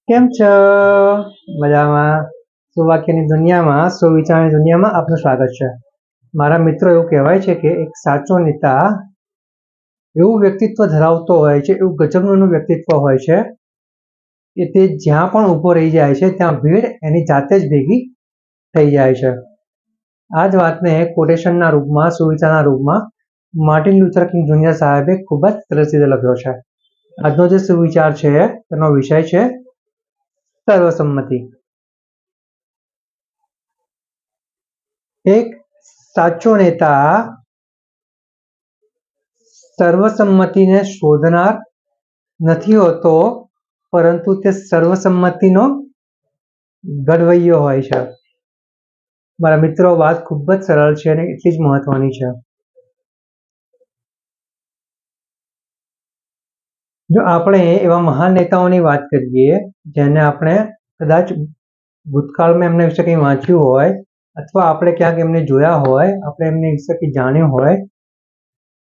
કેમ છો? મજામાં? સુવાક્યની દુનિયામાં, સુવિચારની દુનિયામાં આપનું સ્વાગત છે. મારા મિત્રો એવું કહેવાય છે કે એક સાચો નેતા એવું વ્યક્તિત્વ ધરાવતો હોય છે, એવું ગજબનું એનું વ્યક્તિત્વ હોય છે કે તે જ્યાં પણ ઊભો રહી જાય છે ત્યાં ભીડ એની જાતે જ ભેગી થઈ જાય છે. આ જ વાતને કોટેશનના રૂપમાં, સુવિચારના રૂપમાં માર્ટિન લ્યુથર કિંગ જુનિયર સાહેબે ખૂબ જ સરસ રીતે લખ્યો છે. આજનો જે સુવિચાર છે તેનો વિષય છે સર્વસંમતિ. એક સાચો નેતા સર્વસંમતિને શોધનાર નથી હોતો, પરંતુ તે સર્વસંમતિનો ઘડવૈયો હોય છે. મારા મિત્રો, વાત ખૂબ જ સરળ છે અને એટલી જ મહત્વની છે. જો આપણે એવા મહાન નેતાઓની વાત કરીએ જેને આપણે કદાચ ભૂતકાળમાં એમના વિશે કંઈ વાંચ્યું હોય અથવા આપણે ક્યાંક એમને જોયા હોય, આપણે એમની વિશે કંઈ જાણ્યું હોય,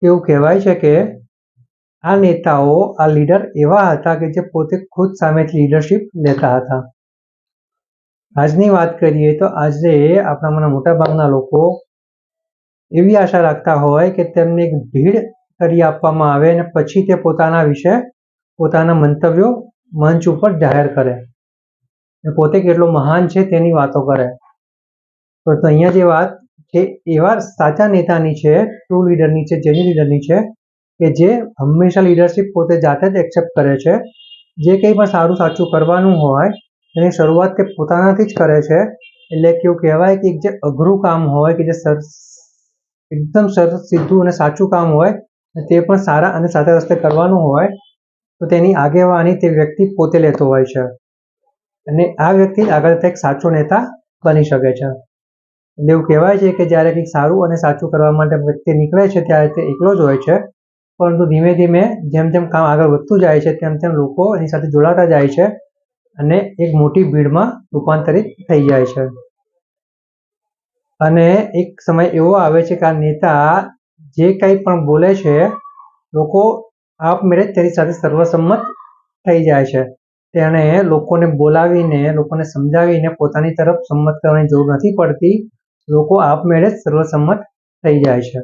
એવું કહેવાય છે કે આ નેતાઓ, આ લીડર એવા હતા કે જે પોતે ખુદ સામેથી લીડરશિપ લેતા હતા. આજની વાત કરીએ તો આજે આપણામાંના મોટાભાગના લોકો એવી આશા રાખતા હોય કે તેમને એક ભીડ કરી આપવામાં આવે અને પછી તે પોતાના વિશે પોતાના મંતવ્યો મંચ ઉપર જાહેર કરે, પોતે કેટલો મહાન છે તેની વાતો કરે. તો અહીંયા જે વાત છે એવા સાચા નેતાની છે, ટ્રુ લીડરની છે, જેની લીડરની છે કે જે હંમેશા લીડરશિપ પોતે જાતે જ એક્સેપ્ટ કરે છે. જે કંઈ પણ સારું સાચું કરવાનું હોય એની શરૂઆત તે પોતાનાથી જ કરે છે. એટલે કેવું કહેવાય કે જે અઘરું કામ હોય, કે જે એકદમ સરસ, સીધું અને સાચું કામ હોય, તે પણ સારા અને સાચા રસ્તે કરવાનું હોય તો તેની આગેવાની તે વ્યક્તિ પોતે લેતો હોય છે અને આ વ્યક્તિ આગળ એક સાચો નેતા બની શકે છે. એટલે એવું કહેવાય છે કે જ્યારે કંઈક સારું અને સાચું કરવા માટે વ્યક્તિ નીકળે છે ત્યારે તે એકલો જ હોય છે, પરંતુ ધીમે ધીમે જેમ જેમ કામ આગળ વધતું જાય છે તેમ તેમ લોકો એની સાથે જોડાતા જાય છે અને એક મોટી ભીડમાં રૂપાંતરિત થઈ જાય છે. અને એક સમય એવો આવે છે કે આ નેતા જે કંઈ પણ બોલે છે, લોકો આપમેળે તેની સાથે સર્વસંમત થઈ જાય છે. તેણે લોકોને બોલાવીને, લોકોને સમજાવીને પોતાની તરફ સંમત કરવાની જરૂર નથી પડતી. લોકો આપમેળે જ સર્વસંમત થઈ જાય છે.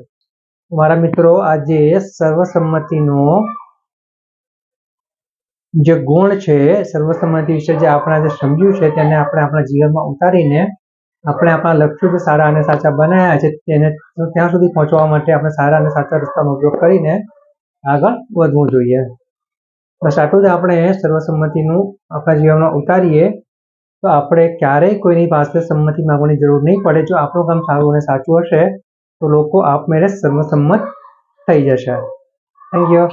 મારા મિત્રો, આજે સર્વસંમતિનો જે ગુણ છે, સર્વસંમતિ વિશે જે આપણે આજે સમજ્યું છે, તેને આપણે આપણા જીવનમાં ઉતારીને આપણે આપણા લક્ષ્યો જે સારા અને સાચા બનાવ્યા છે તેને ત્યાં સુધી પહોંચવા માટે આપણે સારા અને સાચા રસ્તાનો ઉપયોગ કરીને આગળ વધવું જોઈએ. બસ આટલું જ આપણે સર્વસંમતિનું આપણા જીવનમાં ઉતારીએ તો આપણે ક્યારેય કોઈની પાસે સંમતિ માંગવાની જરૂર નહીં પડે. જો આપણું કામ સારું અને સાચું હશે તો લોકો આપમેળે સર્વસંમત થઈ જશે. Thank you.